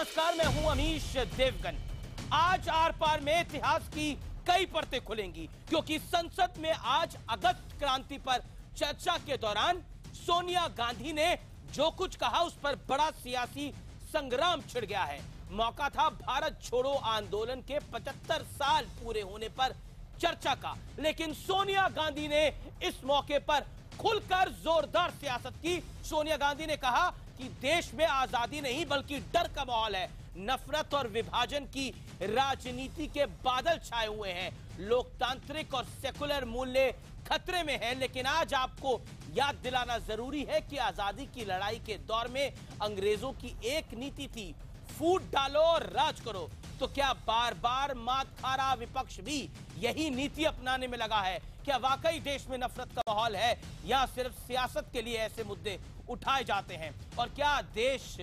नमस्कार, मैं हूं अमीश देवगन। आज आर पार में इतिहास की कई परतें खुलेंगी, क्योंकि संसद में आज अगस्त क्रांति पर चर्चा के दौरान सोनिया गांधी ने जो कुछ कहा उस पर बड़ा सियासी संग्राम छिड़ गया है। मौका था भारत छोड़ो आंदोलन के 75 साल पूरे होने पर चर्चा का, लेकिन सोनिया गांधी ने इस मौके पर खुलकर जोरदार सियासत की। सोनिया गांधी ने कहा कि देश में आजादी नहीं बल्कि डर का माहौल है, नफरत और विभाजन की राजनीति के बादल छाए हुए हैं, लोकतांत्रिक और सेकुलर मूल्य खतरे में हैं। लेकिन आज आपको याद दिलाना जरूरी है कि आजादी की लड़ाई के दौर में अंग्रेजों की एक नीति थी, फूट डालो और राज करो। तो क्या बार बार मात खा रहा विपक्ष भी यही नीति अपनाने में लगा है? क्या वाकई देश में नफरत का माहौल है या सिर्फ सियासत के लिए ऐसे मुद्दे उठाए जाते हैं? और क्या देश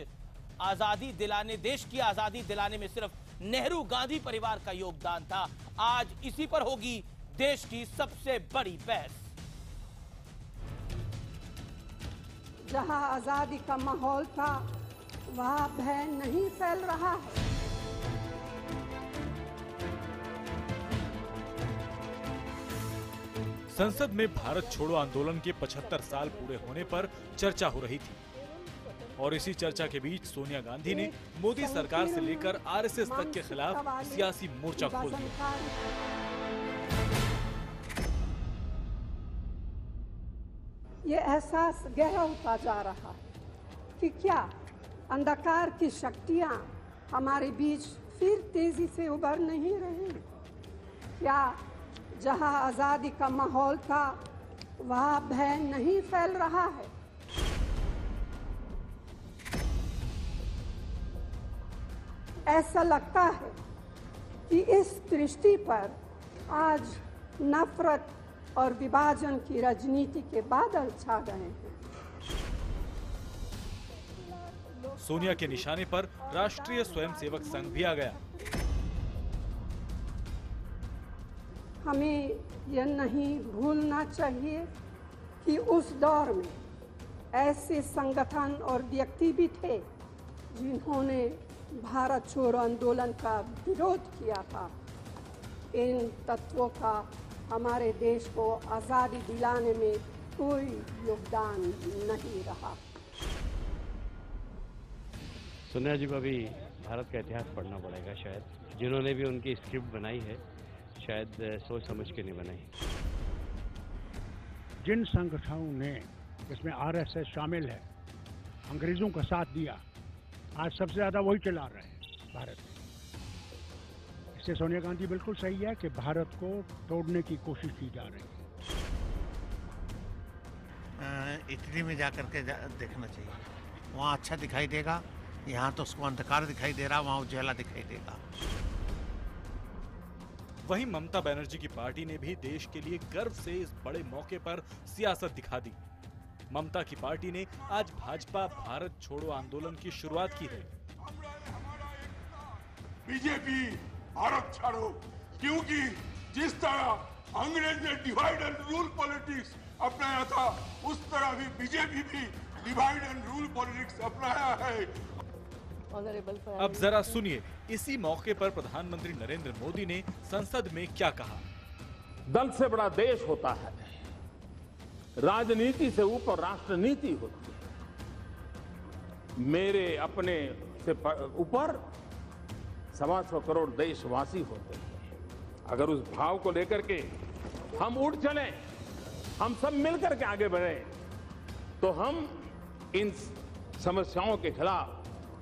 की आजादी दिलाने में सिर्फ नेहरू गांधी परिवार का योगदान था? आज इसी पर होगी देश की सबसे बड़ी बहस। जहां आजादी का माहौल था वहां भय नहीं फैल रहा है। संसद में भारत छोड़ो आंदोलन के 75 साल पूरे होने पर चर्चा हो रही थी और इसी चर्चा के बीच सोनिया गांधी ने मोदी सरकार से लेकर आरएसएस तक के खिलाफ सियासी मोर्चा खोल दिया। ये एहसास गहरा होता जा रहा है कि क्या अंधकार की शक्तियां हमारे बीच फिर तेजी से उभर नहीं रही? क्या जहां आजादी का माहौल था वहां भय नहीं फैल रहा है? ऐसा लगता है कि इस दृष्टि पर आज नफरत और विभाजन की राजनीति के बादल छा गए हैं। सोनिया के निशाने पर राष्ट्रीय स्वयंसेवक संघ भी आ गया। हमें यह नहीं भूलना चाहिए कि उस दौर में ऐसे संगठन और व्यक्ति भी थे जिन्होंने भारत छोड़ो आंदोलन का विरोध किया था। इन तत्वों का हमारे देश को आज़ादी दिलाने में कोई योगदान नहीं रहा। सोनिया जी को अभी भारत का इतिहास पढ़ना पड़ेगा। शायद जिन्होंने भी उनकी स्क्रिप्ट बनाई है शायद सोच समझ के नहीं बनाई। जिन संगठनों ने, इसमें आरएसएस शामिल है, अंग्रेजों का साथ दिया, आज सबसे ज्यादा वही चला रहे हैं भारत में। इससे सोनिया गांधी बिल्कुल सही है कि भारत को तोड़ने की कोशिश की जा रही है। इटली में जाकर के देखना चाहिए, वहाँ अच्छा दिखाई देगा। यहाँ तो उसको अंधकार दिखाई दे रहा, वहाँ उजाला दिखाई देगा। वहीं ममता बनर्जी की पार्टी ने भी देश के लिए गर्व से इस बड़े मौके पर सियासत दिखा दी। ममता की पार्टी ने आज भाजपा भारत छोड़ो आंदोलन की शुरुआत की है। बीजेपी भारत छोड़ो, क्योंकि जिस तरह अंग्रेज ने डिवाइड एंड रूल पॉलिटिक्स अपनाया था उस तरह भी बीजेपी भी डिवाइड एंड रूल पॉलिटिक्स अपनाया है। अब जरा सुनिए इसी मौके पर प्रधानमंत्री नरेंद्र मोदी ने संसद में क्या कहा। दल से बड़ा देश होता है, राजनीति से ऊपर राष्ट्रनीति होती है। मेरे अपने से ऊपर 125 करोड़ देशवासी होते हैं। अगर उस भाव को लेकर के हम उठ चलें, हम सब मिलकर के आगे बढ़े, तो हम इन समस्याओं के खिलाफ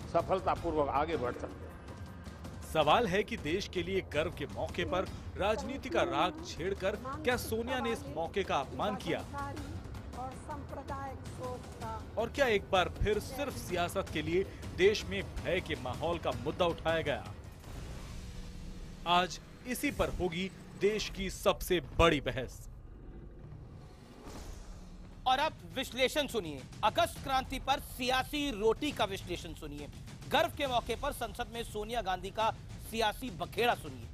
सफलतापूर्वक आगे बढ़ सकते हैं। सवाल है कि देश के लिए गर्व के मौके पर राजनीति का राग छेड़कर क्या सोनिया ने इस मौके का अपमान किया? और क्या एक बार फिर सिर्फ सियासत के लिए देश में भय के माहौल का मुद्दा उठाया गया? आज इसी पर होगी देश की सबसे बड़ी बहस। और अब विश्लेषण सुनिए, अगस्त क्रांति पर सियासी रोटी का विश्लेषण सुनिए। गर्व के मौके पर संसद में सोनिया गांधी का सियासी बखेड़ा सुनिए।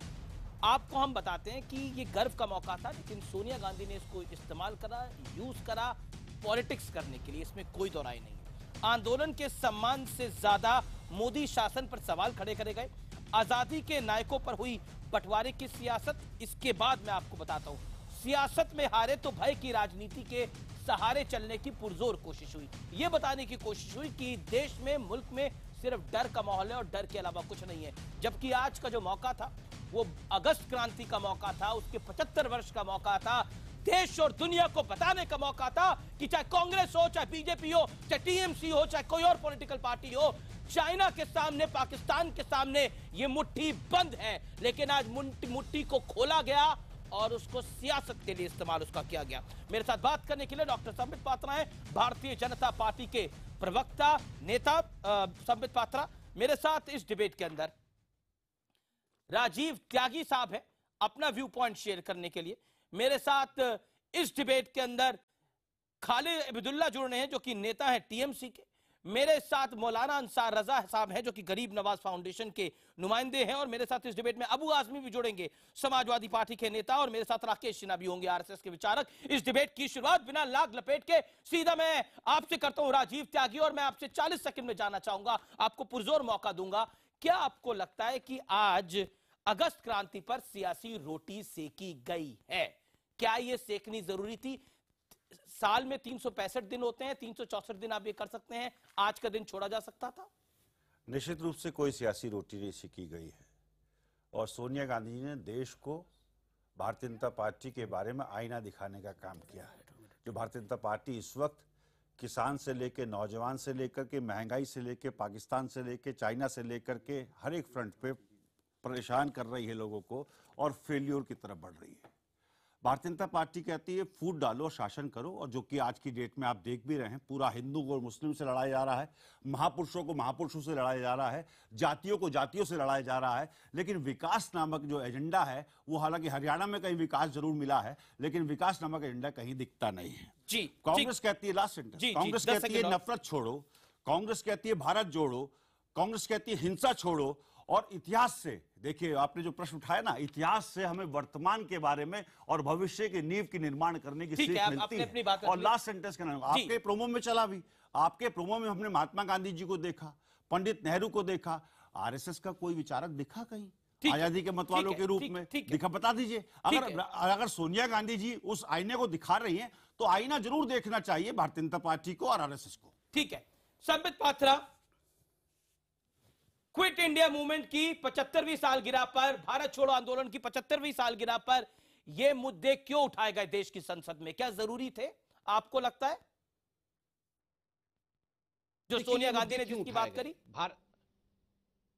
आपको हम बताते हैं कि ये गर्व का मौका था, लेकिन सोनिया गांधी ने इसको इस्तेमाल करा, यूज करा पॉलिटिक्स करने के लिए, इसमें कोई दो राय नहीं। आंदोलन के सम्मान से ज्यादा मोदी शासन पर सवाल खड़े करे गए। आजादी के नायकों पर हुई बंटवारे की सियासत, इसके बाद मैं आपको बताता हूं, सियासत में हारे तो भय की राजनीति के सहारे चलने की पुरजोर कोशिश हुई। यह बताने की कोशिश हुई कि देश में, मुल्क में सिर्फ डर का माहौल है और डर के अलावा कुछ नहीं है। जबकि आज का जो मौका था वो अगस्त क्रांति का मौका था, उसके 75 वर्ष का मौका था, देश और दुनिया को बताने का मौका था कि चाहे कांग्रेस हो, चाहे बीजेपी हो, चाहे टीएमसी हो, चाहे कोई और पॉलिटिकल पार्टी हो, चाइना के सामने, पाकिस्तान के सामने ये मुट्ठी बंद है। लेकिन आज मुट्ठी को खोला गया और उसको सियासत के लिए इस्तेमाल उसका किया गया। मेरे साथ बात करने के लिए डॉक्टर संबित पात्रा हैं, भारतीय जनता पार्टी के प्रवक्ता नेता। संबित पात्रा, मेरे साथ इस डिबेट के अंदर राजीव त्यागी साहब है अपना व्यू पॉइंट शेयर करने के लिए। मेरे साथ इस डिबेट के अंदर खालिद अब्दुल्ला जुड़ रहे हैं जो कि नेता है टीएमसी के। मेरे साथ मौलाना अंसार रजा साहब हैं जो कि गरीब नवाज फाउंडेशन के नुमाइंदे हैं। और मेरे साथ इस डिबेट में अबू आजमी भी जुड़ेंगे, समाजवादी पार्टी के नेता। और मेरे साथ राकेश सिन्हा भी होंगे, आरएसएस के विचारक। इस डिबेट की शुरुआत बिना लाग लपेट के सीधा मैं आपसे करता हूं, राजीव त्यागी। और मैं आपसे 40 सेकंड में जानना चाहूंगा, आपको पुरजोर मौका दूंगा, क्या आपको लगता है कि आज अगस्त क्रांति पर सियासी रोटी सेकी गई है? क्या यह सेकनी जरूरी थी? साल में 365 दिन होते हैं, 364 दिन आप ये कर सकते हैं, आज का दिन छोड़ा जा सकता था? निश्चित रूप से कोई सियासी रोटी नहीं सेकी गई है। और सोनिया गांधी जी ने देश को भारतीय जनता पार्टी के बारे में आईना दिखाने का काम किया है। जो भारतीय जनता पार्टी इस वक्त किसान से लेकर, नौजवान से लेकर के, महंगाई से लेकर, पाकिस्तान से लेकर, चाइना से लेकर के हर एक फ्रंट पे परेशान कर रही है लोगों को और फेल्योर की तरफ बढ़ रही है। भारतीय जनता पार्टी कहती है फूट डालो, शासन करो, और जो कि आज की डेट में आप देख भी रहे हैं, पूरा हिंदू और मुस्लिम से लड़ाया जा रहा है, महापुरुषों को महापुरुषों से लड़ाया जा रहा है, जातियों को जातियों से लड़ाया जा रहा है। लेकिन विकास नामक जो एजेंडा है वो, हालांकि हरियाणा में कहीं विकास जरूर मिला है, लेकिन विकास नामक एजेंडा कहीं दिखता नहीं है। जी, कांग्रेस कहती है, लास्ट सेंटेंस, कांग्रेस कहती है नफरत छोड़ो, कांग्रेस कहती है भारत जोड़ो, कांग्रेस कहती है हिंसा छोड़ो। और इतिहास से देखिए, आपने जो प्रश्न उठाया ना, इतिहास से हमें वर्तमान के बारे में और भविष्य की नींव की निर्माण करने की सीख मिलती है। और लास्ट सेंटेंस का नाम आपके प्रोमो में चला भी, आपके प्रोमो में हमने महात्मा गांधी जी को देखा, पंडित नेहरू को देखा, आरएसएस का कोई विचारक दिखा कहीं आजादी के मतवालों के रूप में? दिखा? बता दीजिए। अगर सोनिया गांधी जी उस आईने को दिखा रही हैं तो आईना जरूर देखना चाहिए भारतीय जनता पार्टी को और आरएसएस को। ठीक है। Sambit Patra, quit India movement की 75वीं सालगिरह पर, भारत छोड़ो आंदोलन की 75वीं सालगिरह पर यह मुद्दे क्यों उठाए गए देश की संसद में? क्या जरूरी थे आपको लगता है, जो सोनिया गांधी ने जिसकी बात करी?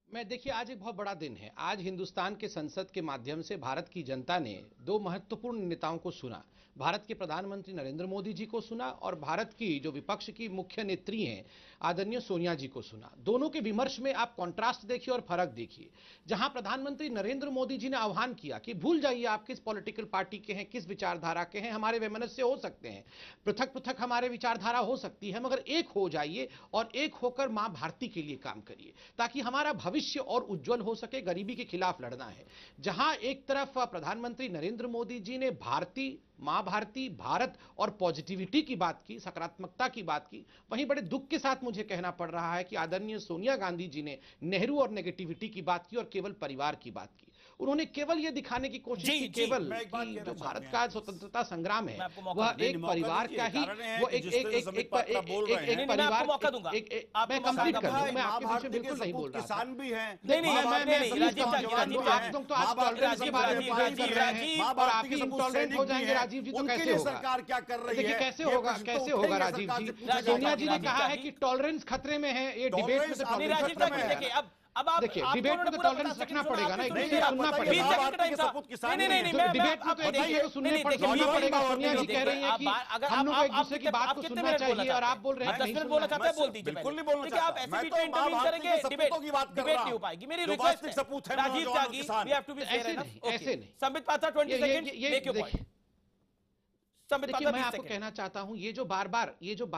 देखिए, आज एक बहुत बड़ा दिन है। आज हिंदुस्तान के संसद के माध्यम से भारत की जनता ने दो महत्वपूर्ण नेताओं को सुना। भारत के प्रधानमंत्री नरेंद्र मोदी जी को सुना और भारत की जो विपक्ष की मुख्य नेत्री हैं आदरणीय सोनिया जी को सुना। दोनों के विमर्श में आप कॉन्ट्रास्ट देखिए और फर्क देखिए। जहां प्रधानमंत्री नरेंद्र मोदी जी ने आह्वान किया कि भूल जाइए आप किस पॉलिटिकल पार्टी के हैं, किस विचारधारा के हैं, हमारे वैमनस्य हो सकते हैं, पृथक पृथक हमारे विचारधारा हो सकती है, मगर एक हो जाइए और एक होकर मां भारती के लिए काम करिए, ताकि हमारा भविष्य और उज्जवल हो सके। गरीबी के खिलाफ लड़ना है। जहां एक तरफ प्रधानमंत्री नरेंद्र मोदी जी ने भारती, मां भारती, भारत और पॉजिटिविटी की बात की, सकारात्मकता की बात की, वहीं बड़े दुख के साथ मुझे कहना पड़ रहा है कि आदरणीय सोनिया गांधी जी ने नेहरू और नेगेटिविटी की बात की और केवल परिवार की बात की। उन्होंने केवल यह दिखाने की कोशिश की केवल कि जो भारत का स्वतंत्रता संग्राम है वह एक परिवार का ही, वो एक परिवार, मैं कंप्लीट कर दूं, मैं आपके बीच में बिल्कुल नहीं बोल रहा। किसान भी हैं, और आप ही इंटॉलरेंट हो जाएंगे राजीव जी, तो कैसे होगा? सरकार क्या कर रही है? कैसे होगा राजीव जी? सोनिया जी ने कहा है कि टॉलरेंस खतरे में है। ये डिबेट में तो टॉलरेंस खतरे में है। अब आप देखिए, डिबेट में तो टॉलरेंस रखना पड़ेगा ना, एक दूसरे को सुनना पड़ेगा। डिबेट में तो एक दूसरे को सुनना पड़ेगा। सोनिया जी कह रही है कि हम लोग एक दूसरे की बात को सुनना चाहिए और आप बोल रहे हैं नहीं बोलना चाहते हैं, बोल दीजिए। बिल्कुल नहीं बोलना चाहता। आप ऐसे भी इंटरव्यू करेंगे, डिबेट नहीं हो पाएगी। मेरी रिक्वेस्ट है Rajiv Tyagi, we have to be fair enough. ऐसे नहीं। Sambit Patra 20 second, make your point. देखिए, मैं आपको कहना चाहता हूं, ये जो बार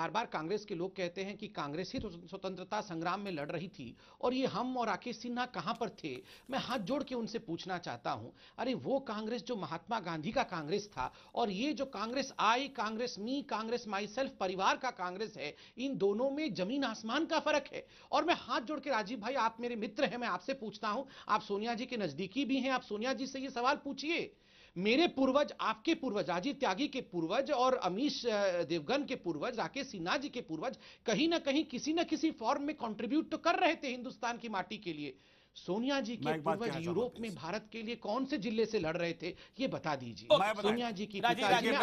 बार कांग्रेस के लोग कहते हैं कि कांग्रेस ही स्वतंत्रता संग्राम में लड़ रही थी और ये हम और राकेश सिन्हा कहां पर थे, मैं हाथ जोड़ के उनसे पूछना चाहता हूं, अरे वो कांग्रेस जो महात्मा गांधी का कांग्रेस था और ये जो कांग्रेस आई, कांग्रेस मी, कांग्रेस माई सेल्फ, परिवार का कांग्रेस है, इन दोनों में जमीन आसमान का फर्क है। और मैं हाथ जोड़ के, राजीव भाई आप मेरे मित्र हैं, मैं आपसे पूछता हूं, आप सोनिया जी के नजदीकी भी हैं, आप सोनिया जी से ये सवाल पूछिए, मेरे पूर्वज, आपके पूर्वज, राजीव त्यागी के पूर्वज और अमीश देवगन के पूर्वज, राकेश सिन्हा जी के पूर्वज कहीं ना कहीं किसी न किसी फॉर्म में कंट्रीब्यूट तो कर रहे थे हिंदुस्तान की माटी के लिए। सोनिया जी के पूर्वज यूरोप में भारत के लिए कौन से जिले से लड़ रहे थे, ये बता दीजिए। सोनिया जी की सोनिया जी के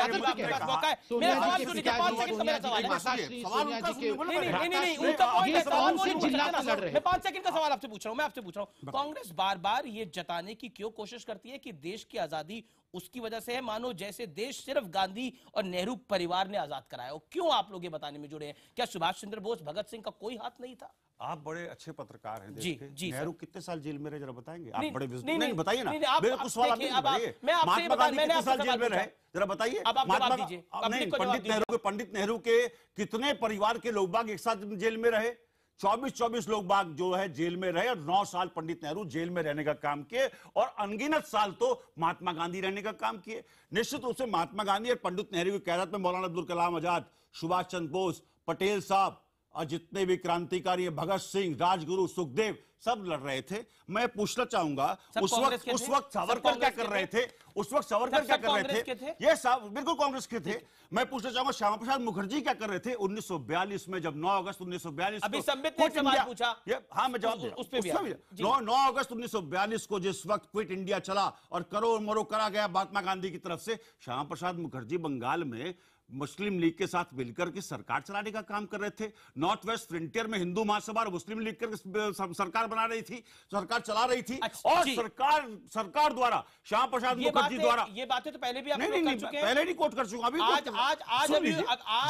कौन से जिला से लड़ रहे हैं? मैं 5 सेकंड का सवाल आपसे पूछ रहा हूं, मैं आपसे पूछ रहा हूं, कांग्रेस बार बार ये जताने की क्यों कोशिश करती है कि देश की आजादी उसकी वजह से है, मानो जैसे देश सिर्फ गांधी और नेहरू परिवार ने आजाद कराया हो? क्यों आप लोग ये बताने में जुड़े हैं? क्या सुभाष चंद्र बोस, भगत सिंह का कोई हाथ नहीं था? आप बड़े अच्छे पत्रकार हैं, जी जी। नेहरू कितने साल जेल में रहे जरा बताएंगे? आप बड़े नहीं बताइए ना, मेरे कुछ सवाल महात्मा गांधी कितने साल जेल में रहे जरा बताइए। पंडित नेहरू के कितने परिवार के लोग बाग एक साथ जेल में रहे? 24 लोग बाग जो है जेल में रहे और 9 साल पंडित नेहरू जेल में रहने का काम किए और अनगिनत साल तो महात्मा गांधी रहने का काम किए। निश्चित रूप से महात्मा गांधी और पंडित नेहरू की क़यादत में मौलाना अब्दुल कलाम आजाद, सुभाष चंद्र बोस, पटेल साहब और जितने भी क्रांतिकारी भगत सिंह, राजगुरु, सुखदेव सब लड़ रहे थे। मैं पूछना चाहूंगा उस वक्त सावरकर क्या कर रहे थे? उस वक्त सावरकर क्या कर रहे थे? ये सब बिल्कुल कांग्रेस के थे। मैं पूछना चाहूंगा श्यामा प्रसाद मुखर्जी क्या कर रहे थे 1942 में, जब 9 अगस्त 1942 अभी संबित ने सवाल पूछा। हाँ मैं जवाब दे रहा हूं। 9 अगस्त 1942 को जिस वक्त क्विट इंडिया चला और करो मरो करा गया महात्मा गांधी की तरफ से, श्यामा प्रसाद मुखर्जी बंगाल में मुस्लिम लीग के साथ मिलकर के सरकार चलाने का काम कर रहे थे। नॉर्थ वेस्ट फ्रंटियर में हिंदू महासभा और मुस्लिम लीग कर सरकार बना रही थी, सरकार चला रही थी। और सरकार द्वारा श्यामा प्रसाद मुखर्जी द्वारा, ये बातें तो पहले भी आप लोग कर चुके हैं। पहले नहीं कोट कर चुका, अभी आज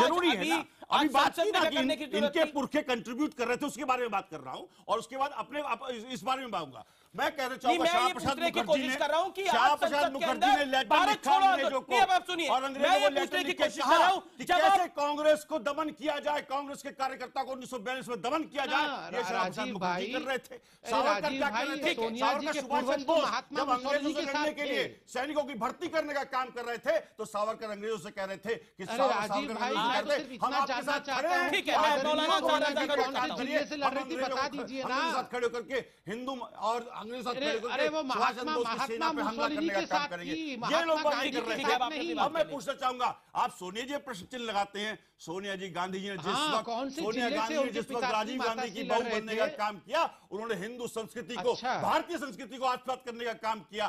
जरूरी है ना, अभी बात इनके पुरखे कंट्रीब्यूट कर रहे थे उसके बारे में बात कर रहा हूं और उसके बाद अपने इस बारे में बताऊंगा। मैं कहना चाहूंगा श्यामा प्रसाद मुखर्जी ने लेटर लिखा अंग्रेजों को और अंग्रेजों को लेटर लिख के कहा कि कैसे कांग्रेस को दमन किया जाए, कांग्रेस के कार्यकर्ता को 1942 में दमन किया जाए। ये श्यामा प्रसाद मुखर्जी कर रहे थे। सावरकर क्या कर रहे थे? सावरकर सुभाष चंद्र बोस जब अंग्रेजों से लड़ने के लिए सैनिकों की भर्ती करने का काम कर रहे थे तो सावरकर अंग्रेजों से कह रहे थे कि हम आपके साथ खड़े हैं, ठीक है, खड़े होकर के हिंदू और अंग्रेजों साथ खड़े होकर सुभाष चंद्र बोस की सेना पे हमला करने का काम करेंगे। ये लोग बात नहीं कर रहे थे। अब मैं पूछना चाहूंगा, आप सोनिया जी प्रश्न चिन्ह लगाते हैं, सोनिया जी गांधी जी ने जिस वक्त सोनिया गांधी ने जिस वक्त राजीव गांधी की बहू बनने का काम किया, उन्होंने हिंदू संस्कृति को, भारतीय संस्कृति को आत्मसात करने का काम किया।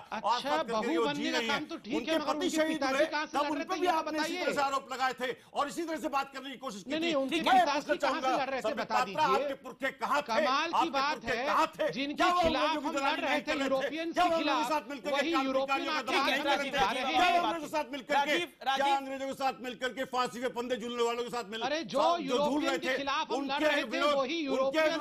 उनके पति शहीद हुए तब उन पर भी आपने इसी तरह से आरोप लगाए थे और इसी तरह से बात करने की कोशिश की थी। मैं पूछना चाहूंगा आपके पुरखे कहां थे? कमाल की बात है, जिनके खिलाफ हम लड़ रहे थे यूरोपियन के खिलाफ, वही यूरोपियन अंग्रेजों के साथ मिलकर के फांसी पे फंदे झूलने वालों के साथ मिल, अरे जो यूरोपियन के खिलाफ हम लड़ रहे थे वही यूरोपियन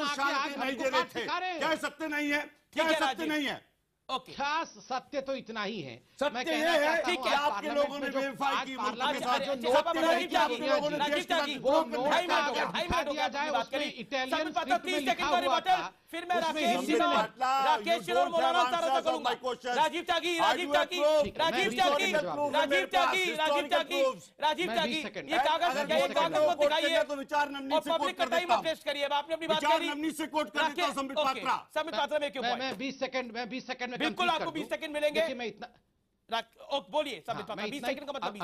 नहीं दे रहे थे। क्या सत्य नहीं है? क्या सत्य नहीं है? खास सत्य तो इतना ही है। सत्य ये है कि आपके लोगों ने वेरीफाई की मुल्क के साथ जो नोट दिया जाए उसमें इटालियन स्क्रिप्ट में लिखा हुआ था। फिर मैं राकेश और मौलाना सारा करूंगा। राजीव त्यागी ये कागज को दिखाइए और पब्लिक का टाइम वेस्ट करिए। आपने अपनी बात करी से कोट कर देता हूं संबित पात्रा में क्यों? मैं 20 सेकंड में बिल्कुल आपको 20 सेकंड मिलेंगे। मैं इतना बोलिए संबित पात्रा, 20 सेकंड का मतलब।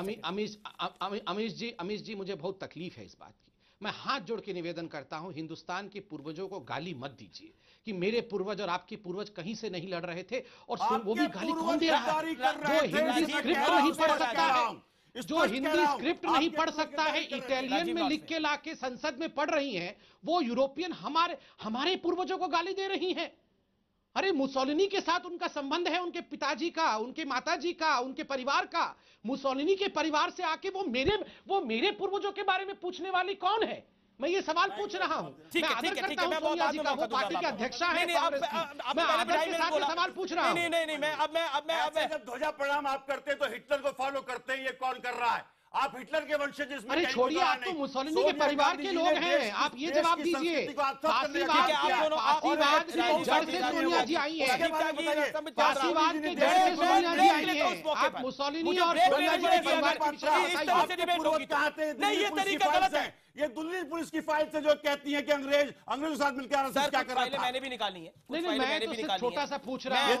अमीश जी मुझे बहुत तकलीफ है इस बात की। मैं हाथ जोड़ के निवेदन करता हूं, हिंदुस्तान के पूर्वजों को गाली मत दीजिए कि मेरे पूर्वज और आपके पूर्वज कहीं से नहीं लड़ रहे थे। और वो भी गाली कौन दे रहा है? जो हिंदी स्क्रिप्ट नहीं पढ़ सकता है, जो हिंदी स्क्रिप्ट नहीं पढ़ सकता है, इटालियन में लिख के लाके संसद में पढ़ रही हैं, वो यूरोपियन हमारे पूर्वजों को गाली दे रही हैं। अरे मुसोलिनी के साथ उनका संबंध है, उनके पिताजी का, उनके माताजी का, उनके परिवार का। मुसोलिनी के परिवार से आके वो मेरे पूर्वजों के बारे में पूछने वाली कौन है? मैं ये सवाल पूछ रहा हूं। मैं आदर करता हूं सोनिया जी का, वो पार्टी के अध्यक्षा है कांग्रेस की। मैं आदर के साथ सवाल पूछ रहा हूं। नहीं, मैं जब ध्वजा प्रणाम आप करते हैं तो हिटलर को फॉलो करते हैं, ये कौन कर रहा है? आप हिटलर के वंशज इसमें अरे कहीं छोड़िए, गुजारा आप तो नहीं। मुसोलिनी के सोनिया परिवार गांधी के जी लोग ने हैं, आप ये जवाब की दीजिए। संस्कृति को आत्मसात करने का फासीवाद काम किया। फासीवाद और से जड़ से सोनिया जी आई है। फासीवाद के जड़ से सोनिया जी आई है। आप मुसोलिनी और सोनिया जी के परिवार के विषय में बताइए। नहीं, ये तरीका गलत है। ये दिल्ली पुलिस की फाइल से जो कहती है कि अंग्रेजों के साथ मिलकर आरएसएस क्या कर रहा था। मैंने भी निकाली है। नहीं, मैं तो सिर्फ छोटा सा पूछ रहा हूँ।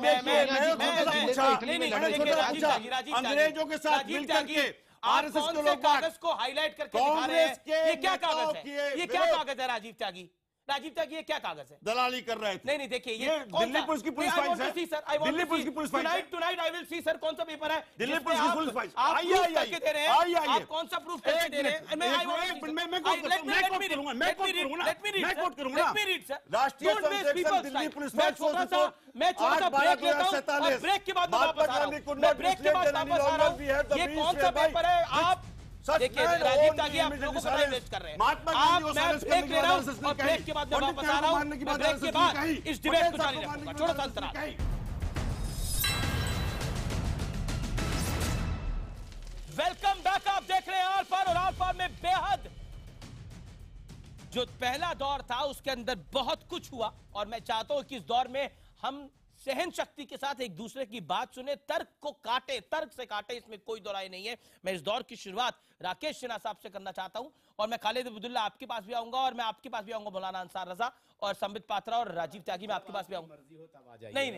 अंग्रेजों के साथ मिलकर के आरएसएस के लोग कागज को हाईलाइट करके दिखा रहे हैं। ये क्या कागज है? ये क्या कागज है राजीव त्यागी? राजीव त्यागी ये क्या कागज है? दलाली कर रहे थे। नहीं देखिए, ये दिल्ली पुलिस की पुलिस फाइल है। दिल्ली पुलिस की पुलिस फाइल है। Tonight I will see sir, कौन सा पेपर है? दिल्ली पुलिस की पुलिस फाइल। आप प्रूफ करके दे रहे हैं। आप कौन सा प्रूफ करके दे रहे हैं? मैं कोट करूंगा। राष्ट्रीय स्वयंसेवक संघ दिल्ली पुलिस फाइल 100 मैं छोटा ब्रेक लेता हूं और ब्रेक के बाद वापस आ रहा हूं। मैं ब्रेक के बाद वापस आ रहा हूं। ये कौन सा पेपर है? आप देखिए राजीव त्यागी, आप लोगों को टाइम वेस्ट कर रहे हैं। आप मैं ब्रेक ले रहा हूं और ब्रेक के बाद मैं वापस आ रहा हूं। मैं ब्रेक के बाद इस डिबेट को जारी रखूंगा। छोड़ो सा अंतराल। Welcome back. आप देख रहे हैं आर पार, और आर पार में बेहद जो पहला दौर था उसके अंदर बहुत कुछ हुआ, और मैं चाहता हूं कि इस दौर में हम सहन शक्ति के साथ एक दूसरे की बात सुने, तर्क को काटे, तर्क से काटे, इसमें कोई दो राय नहीं है। मैं इस दौर की शुरुआत राकेश सिन्हा साहब से करना चाहता हूं, और मैं खालिद अब्दुल्ला आपके पास भी आऊंगा, और मैं आपके पास भी आऊंगा मौलाना अंसार रजा, और संबित पात्रा और राजीव त्यागी मैं आपके पास भी आऊंगा। नहीं,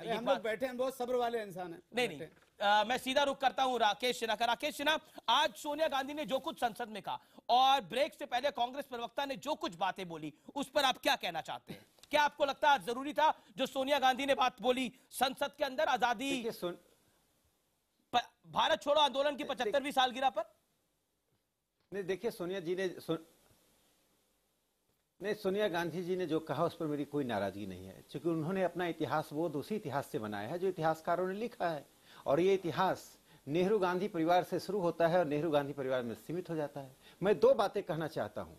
हम लोग बैठे हैं, बहुत सब्र वाले इंसान हैं। नहीं, मैं सीधा रुख करता हूं राकेश सिन्हा का। राकेश सिन्हा, आज सोनिया गांधी ने जो कुछ संसद में कहा और ब्रेक से पहले कांग्रेस प्रवक्ता ने जो कुछ बातें बोली, उस पर आप क्या कहना चाहते हैं? क्या आपको लगता है जरूरी था जो सोनिया गांधी ने बात बोली संसद के अंदर आजादी भारत छोड़ो आंदोलन की 75वीं सालगिरह पर? नहीं, देखिए सोनिया गांधी जी ने जो कहा उस पर मेरी कोई नाराजगी नहीं है, क्योंकि उन्होंने अपना इतिहास बोध उसी इतिहास से बनाया है जो इतिहासकारों ने लिखा है, और ये इतिहास नेहरू गांधी परिवार से शुरू होता है और नेहरू गांधी परिवार में सीमित हो जाता है। मैं दो बातें कहना चाहता हूं।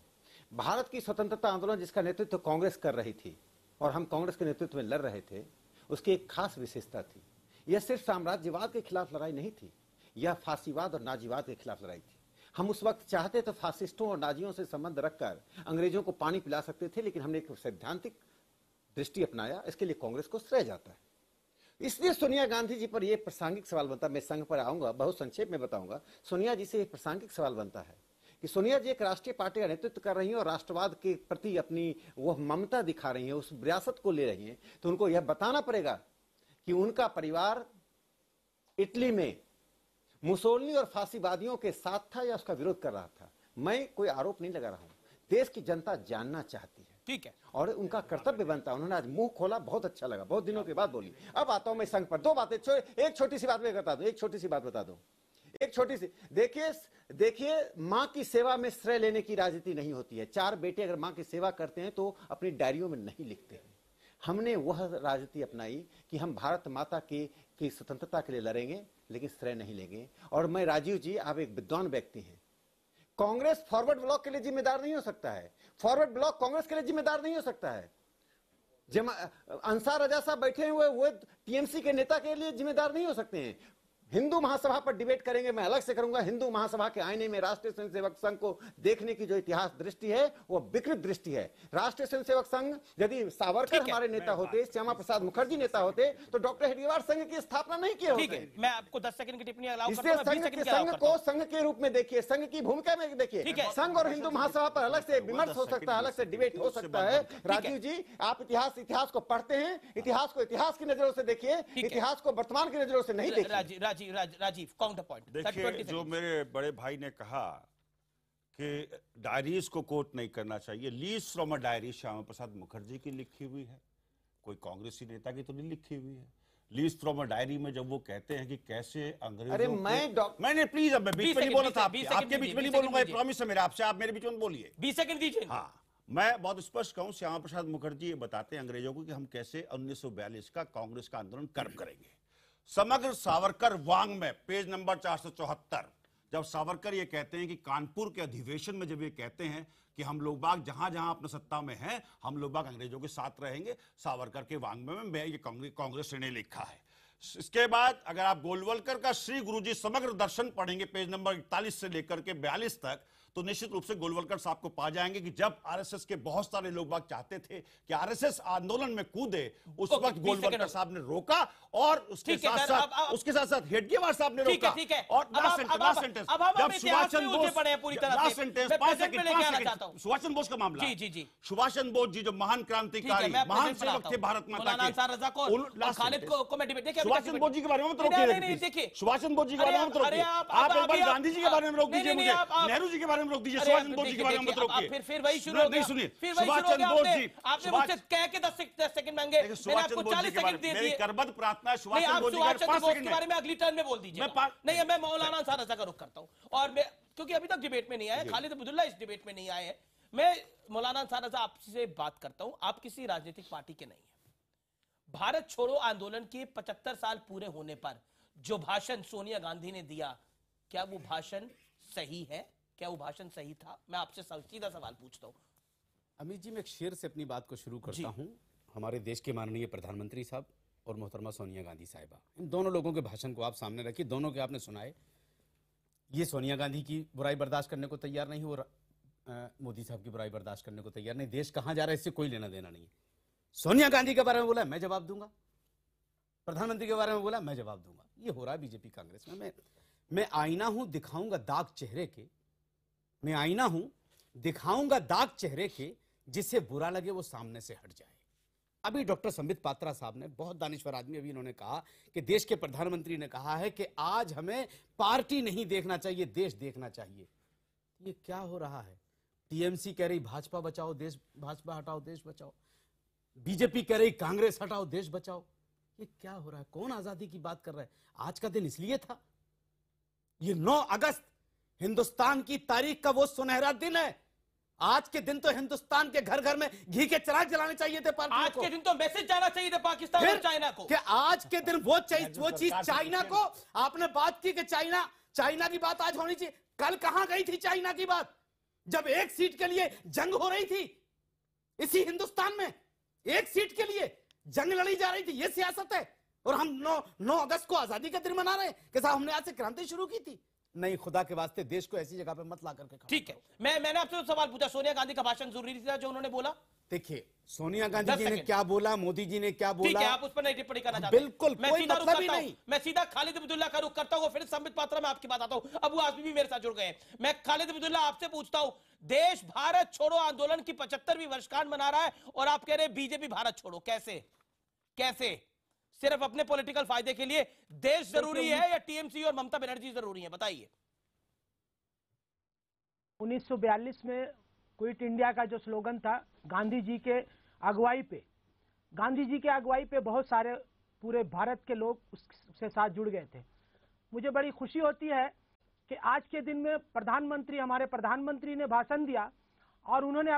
भारत की स्वतंत्रता आंदोलन जिसका नेतृत्व कांग्रेस कर रही थी और हम कांग्रेस के नेतृत्व में लड़ रहे थे, उसकी एक खास विशेषता थी। यह सिर्फ साम्राज्यवाद के खिलाफ लड़ाई नहीं थी, यह फांसीवाद और नाजीवाद के खिलाफ लड़ाई थी। हम उस वक्त चाहते तो फासिस्टों और नाजियों से संबंध रखकर अंग्रेजों को पानी पिला सकते थे, लेकिन हमने एक सैद्धांतिक दृष्टि अपनाया। इसके लिए कांग्रेस को श्रेय जाता है। इसलिए सोनिया गांधी जी पर यह प्रासंगिक सवाल बनता है। मैं संघ पर आऊंगा, बहुत संक्षेप में बताऊंगा। सोनिया जी से एक प्रासंगिक सवाल बनता है कि सोनिया जी एक राष्ट्रीय पार्टी का नेतृत्व कर रही हैं और राष्ट्रवाद के प्रति अपनी वो ममता दिखा रही हैं, उस विरासत को ले रही हैं, तो उनको यह बताना पड़ेगा कि उनका परिवार इटली में मुसोलिनी और फांसीवादियों के साथ था या उसका विरोध कर रहा था। मैं कोई आरोप नहीं लगा रहा हूं, देश की जनता जानना चाहती है, ठीक है, और उनका कर्तव्य बनता है। उन्होंने आज मुंह खोला, बहुत अच्छा लगा, बहुत दिनों के बाद बोली। अब आता हूं मैं संघ पर। दो बातें, एक छोटी सी बात मैं बता दूं, एक छोटी सी बात बता दूं, एक छोटी सी। देखिए मां की सेवा में श्रेय लेने की राजनीति नहीं होती है। चार बेटे अगर मां की सेवा करते हैं तो अपनी डायरियों में नहीं लिखते हैं। हमने वह राजनीति अपनाई कि हम भारत माता की स्वतंत्रता के लिए लड़ेंगे, लेकिन श्रेय नहीं लेंगे। और मैं, राजीव जी, आप एक विद्वान व्यक्ति हैं, कांग्रेस फॉरवर्ड ब्लॉक के लिए जिम्मेदार नहीं हो सकता है, फॉरवर्ड ब्लॉक कांग्रेस के लिए जिम्मेदार नहीं हो सकता है। अंसार रजा साहब बैठे हुए वो टीएमसी के नेता के लिए जिम्मेदार नहीं हो सकते हैं। हिंदू महासभा पर डिबेट करेंगे, मैं अलग से करूंगा। हिंदू महासभा के आईने में राष्ट्रीय स्वयंसेवक संघ को देखने की जो इतिहास दृष्टि है वो विकृत दृष्टि है। राष्ट्रीय स्वयंसेवक संघ, यदि सावरकर हमारे नेता होते, श्यामा प्रसाद मुखर्जी नेता होते, तो डॉक्टर हेडगेवार संघ की स्थापना नहीं किए होते। मैं आपको 10 सेकंड की टिप्पणी अलाउ इसलिए संघ को संघ के रूप में देखिए, संघ की भूमिका में देखिए। संघ और हिंदू महासभा पर अलग से विमर्श हो सकता है, अलग से डिबेट हो सकता है। राजीव जी, आप इतिहास को पढ़ते हैं, इतिहास को इतिहास की नजरों से देखिए, इतिहास को वर्तमान की नजरों से नहीं देखिए। Rajiv counter point. देखिए, जो मेरे बड़े भाई ने कहा कि डायरीज को कोट नहीं करना चाहिए, leaves from a diary Shyama Prasad Mukherjee की लिखी हुई है, कोई कांग्रेसी नेता की तो नहीं लिखी हुई है। लीज फ्रॉम अ डायरी में जब वो कहते हैं कि कैसे अंग्रेजों, अरे मैंने प्लीज, अब मैं बीच में नहीं बोला था, आपके बीच में नहीं बोलूंगा, प्रॉमिस है मेरा आपसे, आप मेरे बीच में बोलिए। 20 सेकंड दीजिए। हाँ, मैं बहुत स्पष्ट कहूं, श्यामा प्रसाद मुखर्जी ये बताते हैं अंग्रेजों को कि हम कैसे 1942 का कांग्रेस का आंदोलन कर्म करेंगे। समग्र सावरकर वांग में पेज नंबर 474, जब सावरकर ये कहते हैं कि कानपुर के अधिवेशन में जब ये कहते हैं कि हम लोग बाग जहां जहां अपने सत्ता में हैं, हम लोग बाग अंग्रेजों के साथ रहेंगे, सावरकर के वांग में ये कांग्रेस ने लिखा है। इसके बाद अगर आप गोलवलकर का श्री गुरुजी समग्र दर्शन पढ़ेंगे पेज नंबर 41 से लेकर के 42 तक, तो निश्चित रूप से गोलवलकर साहब को पा जाएंगे कि जब आरएसएस के बहुत सारे लोग बाग चाहते थे कि आरएसएस आंदोलन में कूदे, उस वक्त गोलवलकर साहब ने रोका और उसके साथ साथ हेडगेवार साहब ने रोका। और लास्ट सेंटेंस, जब सुभाष चंद्र बोस का मामला, सुभाष चंद्र बोस जी जो महान क्रांतिकारी, महान सेवक थे भारत माता के, सुभाष चंद्र बोस जी के बारे में मत रोकिए, सुभाष चंद्र बोस जी के बारे में मत रोकिए, आप एक बार गांधी जी के बारे में रोक दीजिए, मुझे नेहरू जी के बारे में रोक दीजिए, सुभाष चंद्र बोस जी के बारे में मत रोकिए। फिर वही शुरू हो गया, सुनिए, फिर वही शुरू हो गया, आपने मुझसे कह के 10 सेकंड मांगे, मैंने आपको 40 सेकंड दे दिए। करबद्ध प्रार्थना है सुभाष चंद्र बोस के बारे में अगली टर्न में बोल दीजिए। नहीं, मैं मौलाना अंसार रज़ा का रुख करता हूं, और मैं क्योंकि अभी तक डिबेट में नहीं आए, खालिद अब्दुल्ला इस डिबेट में नहीं आए हैं, मैं मौलाना अंसार रज़ा आपसे बात करता हूं। आप किसी राजनीतिक पार्टी के नहीं है। भारत छोड़ो आंदोलन के 75 साल पूरे होने पर जो भाषण सोनिया गांधी ने दिया, क्या वो भाषण सही है? क्या वो भाषण सही था? मैं आपसे सीधा सवाल पूछता हूं। अमित जी, मैं एक शेर से अपनी बात को शुरू करता हूं। हमारे देश के माननीय प्रधानमंत्री साहब और मोहतरमा सोनिया गांधी साहिबा, इन दोनों लोगों के भाषण को आप सामने रखिए, दोनों के आपने सुनाए। ये सोनिया गांधी की बुराई बर्दाश्त करने को तैयार नहीं, और मोदी साहब की बुराई बर्दाश्त करने को तैयार नहीं। देश कहां जा रहा है इससे कोई लेना देना नहीं है। सोनिया गांधी के बारे में बोला, मैं जवाब दूंगा। प्रधानमंत्री के बारे में बोला, मैं जवाब दूंगा। ये हो रहा है बीजेपी कांग्रेस में। मैं आईना हूं, दिखाऊंगा दाग चेहरे के, मैं आईना हूं, दिखाऊंगा दाग चेहरे के, जिसे बुरा लगे वो सामने से हट जाए। अभी डॉक्टर संबित पात्रा साहब ने, बहुत दानिश्वर आदमी, अभी इन्होंने कहा कि देश के प्रधानमंत्री ने कहा है कि आज हमें पार्टी नहीं देखना चाहिए, देश देखना चाहिए। ये क्या हो रहा है? टीएमसी कह रही भाजपा बचाओ देश, भाजपा हटाओ देश बचाओ, बीजेपी कह रही कांग्रेस हटाओ देश बचाओ। ये क्या हो रहा है? कौन आजादी की बात कर रहा है? आज का दिन इसलिए था, ये 9 अगस्त हिंदुस्तान की तारीख का वो सुनहरा दिन है। आज के दिन तो हिंदुस्तान के घर घर में घी के चिराग जलाने चाहिए थे पार्टियों को। आज के दिन तो मैसेज जाना चाहिए था पाकिस्तान और चाइना को कि आज के दिन वो चीज चाइना को, आपने बात की कि चाइना की बात आज होनी चाहिए। कल कहां गई थी चाइना की बात, जब एक सीट के लिए जंग हो रही थी इसी हिंदुस्तान में, एक सीट के लिए जंग लड़ी जा रही थी। ये सियासत है, और हम 9 अगस्त को आजादी का दिन मना रहे हैं कि साहब हमने आज से क्रांति शुरू की थी। नहीं, खुदा के वास्ते देश को ऐसी जगह पे मत ला करके। ठीक है, मैंने आपसे सवाल पूछा, सोनिया गांधी का भाषण जरूरी था जो उन्होंने बोला? देखिए, सोनिया गांधी जी ने क्या बोला, मोदी जी ने क्या बोला, ठीक है, आप उस पर नहीं टिप्पणी करना चाहते? बिल्कुल, कोई मतलब ही नहीं। मैं सीधा खालिद अब्दुल्ला का रुख करता हूं, फिर संबित पात्रा में आपकी बात आता हूं। अबू आजमी भी मेरे साथ जुड़ गए हैं। मैं खालिद अब्दुल्ला आपसे पूछता हूं, देश भारत छोड़ो आंदोलन की 75वीं वर्षगांठ मना रहा है और आप कह रहे हैं बीजेपी भारत छोड़ो। कैसे? सिर्फ अपने पॉलिटिकल फायदे के लिए देश जरूरी है या टीएमसी और ममता बनर्जी जरूरी है? बताइए। 1942 में क्विट इंडिया का जो स्लोगन था, गांधी जी के अगुवाई पे बहुत सारे पूरे भारत के लोग उसके साथ जुड़ गए थे। मुझे बड़ी खुशी होती है कि आज के दिन में हमारे प्रधानमंत्री ने भाषण दिया और उन्होंने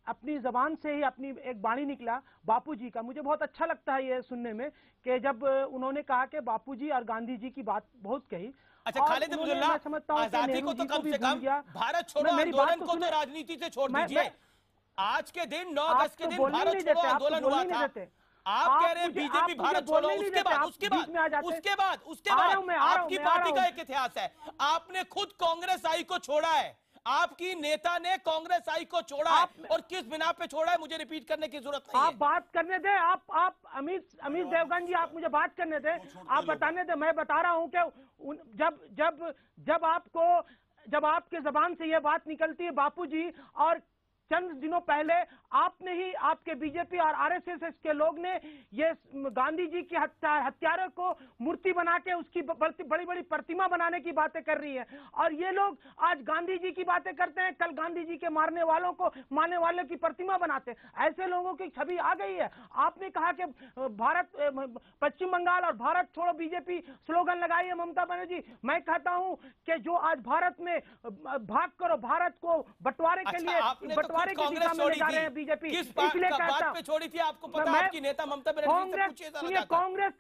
अपनी जबान से ही अपनी एक वाणी निकला बापूजी का। मुझे बहुत अच्छा लगता है ये सुनने में कि जब उन्होंने कहा कि बापूजी और गांधी जी की बात बहुत कही। अच्छा, खालिद अब्दुल्ला, आजादी को तो कम से कम, भारत छोड़ो आंदोलन को तो राजनीति से छोड़ दीजिए। आज के दिन 9 अगस्त के दिन भारत छोड़ो आंदोलन हुआ था, आप कह रहे हैं बीजेपी भारत छोड़ो। उसके बाद आपकी पार्टी का एक इतिहास है, आपने खुद कांग्रेस आई को छोड़ा है, आपकी नेता ने कांग्रेस आई को छोड़ा है, और किस बिना पे छोड़ा है मुझे रिपीट करने की जरूरत नहीं है। आप बात करने दे, आप अमित देवगन जी, आप मुझे बात करने दे, आप बताने दे। मैं बता रहा हूं कि जब आपके जबान से यह बात निकलती है बापूजी, और चंद दिनों पहले आपने ही, आपके बीजेपी और आरएसएस के लोग ने ये गांधी जी की हत्यारों को मूर्ति बना के उसकी बड़ी बड़ी प्रतिमा बनाने की बातें कर रही है। और ये लोग आज गांधी जी की बातें करते हैं, कल गांधी जी के मारने वालों की प्रतिमा बनाते हैं। ऐसे लोगों की छवि आ गई है। आपने कहा कि पश्चिम बंगाल और भारत छोड़ो बीजेपी स्लोगन लगाई है ममता बनर्जी। मैं कहता हूं कि जो आज भारत में भाग करो, भारत को बंटवारे के लिए कांग्रेस छोड़ी थी, बीजेपी किस बात पे छोड़ी थी? आपको पता है? आपकी नेता ममता बनर्जी से पूछिए जरा। कांग्रेस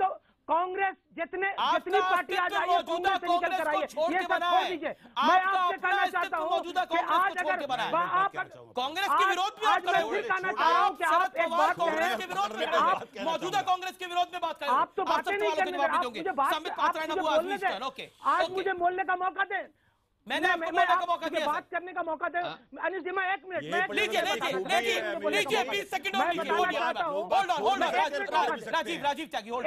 कांग्रेस जितनी पार्टी आज आई है कांग्रेस से निकल कर आई है, ये सब छोड़ दीजिए। मैं आपसे कहना चाहता हूँ कि आज अगर आप कांग्रेस के विरोध में आज मैं फिर कहना चाह रहा हूँ कि आप एक बात कहें, आप मौजूदा कांग्रेस के विरोध में बात करें। आप तो बातें नहीं करने दे, आप मुझे बोलने दें, आज मुझे बोलने का मौका दें। मैंने आपको मौका दिया, बात करने का मौका दे। अनिल जी मैं 1 मिनट लीजिए 20 सेकंड और राजीव त्यागी होल्ड।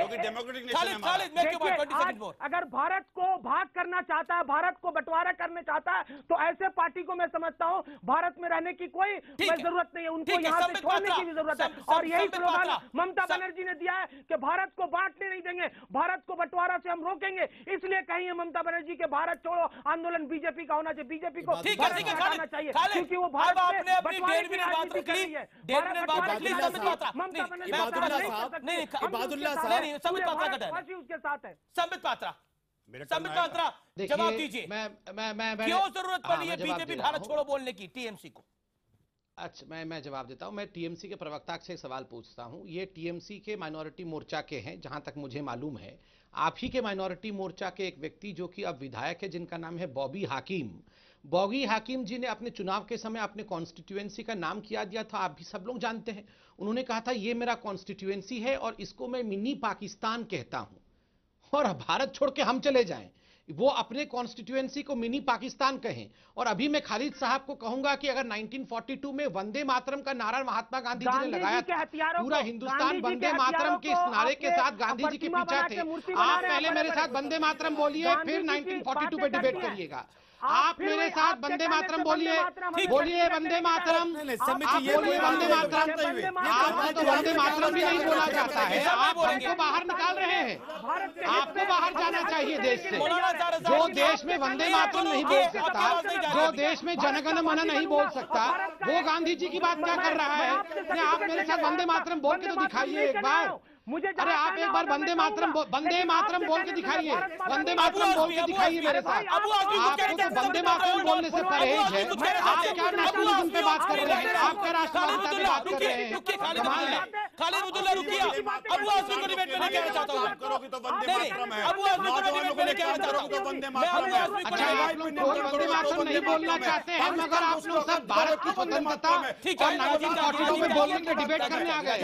अगर भारत को भाग करना चाहता है, भारत को बंटवारा करने चाहता है, तो ऐसे पार्टी को मैं समझता हूँ भारत में रहने की कोई जरूरत नहीं है, उनको यहाँ से छोड़ने की भी जरूरत है। और यही स्लोगन ममता बनर्जी ने दिया है कि भारत को बांटने नहीं देंगे, भारत को बंटवारा से हम रोकेंगे। इसलिए कहीं ममता बनर्जी के भारत छोड़ो आंदोलन बीजेपी का होना चाहिए, बीजेपी को हटाना चाहिए, क्योंकि वो भारत में बंटवारे की राजनीति कर रही है। उसके साथ है संबित पात्रा जवाब दीजिए, क्यों जरूरत पड़ी है बीजेपी भारत छोड़ो बोलने की टीएमसी को? अच्छा मैं जवाब देता हूं। मैं टीएमसी के प्रवक्ता से एक सवाल पूछता हूं। ये टीएमसी के माइनॉरिटी मोर्चा के हैं, जहां तक मुझे मालूम है। आप ही के माइनॉरिटी मोर्चा के एक व्यक्ति जो कि अब विधायक है, जिनका नाम है बॉबी हाकिम जी ने अपने चुनाव के समय अपने कॉन्स्टिट्यूएंसी का नाम किया दिया था, आप भी सब लोग जानते हैं। उन्होंने कहा था ये मेरा कॉन्स्टिट्यूएंसी है और इसको मैं मिनी पाकिस्तान कहता हूं, और भारत छोड़ के हम चले जाएं, वो अपने कॉन्स्टिट्यूएंसी को मिनी पाकिस्तान कहें। और अभी मैं खालिद साहब को कहूंगा कि अगर 1942 में वंदे मातरम का नारा महात्मा गांधी जी ने लगाया था, पूरा हिंदुस्तान वंदे मातरम के इस नारे के साथ गांधी जी के पीछे थे। आप पहले मेरे साथ वंदे मातरम बोलिए, फिर 1942 पे डिबेट करिएगा। आप मेरे साथ वंदे मातरम बोलिए वंदे मातरम, बोलिए वंदे मातरम। आपको तो वंदे मातरम भी नहीं बोला जाता है, आप हमको बाहर निकाल रहे हैं। आपको बाहर जाना चाहिए देश से। जो देश में वंदे मातरम नहीं बोल सकता, जो देश में जनगण मन नहीं बोल सकता, वो गांधी जी की बात क्या कर रहा है? आप मेरे साथ वंदे मातरम बोल के तो दिखाइए एक बार। अरे आप एक बार वंदे मातरम बोल के दिखाइए, वंदे मातरम बोल के दिखाइए मेरे साथ। आपको तो वंदे मातरम बोलने से परहेज है। आप क्या नेशनलिज्म पे बात कर रहे हैं? आप क्या राष्ट्रवादिता पे बात कर रहे हैं? खालिद अब्दुल्ला रुकिए, अबू आजमी को डिबेट में लेके आना चाहता हूं। करोगे तो वंदे मातरम है। अबू आजमी को डिबेट में लेके आना चाहता हूं। वंदे मातरम है। अच्छा आप लोग वंदे मातरम नहीं बोलना चाहते हैं, मगर आप लोग सब भारत की स्वतंत्रता और 1942 में बोलने के लिए डिबेट करने आ गए।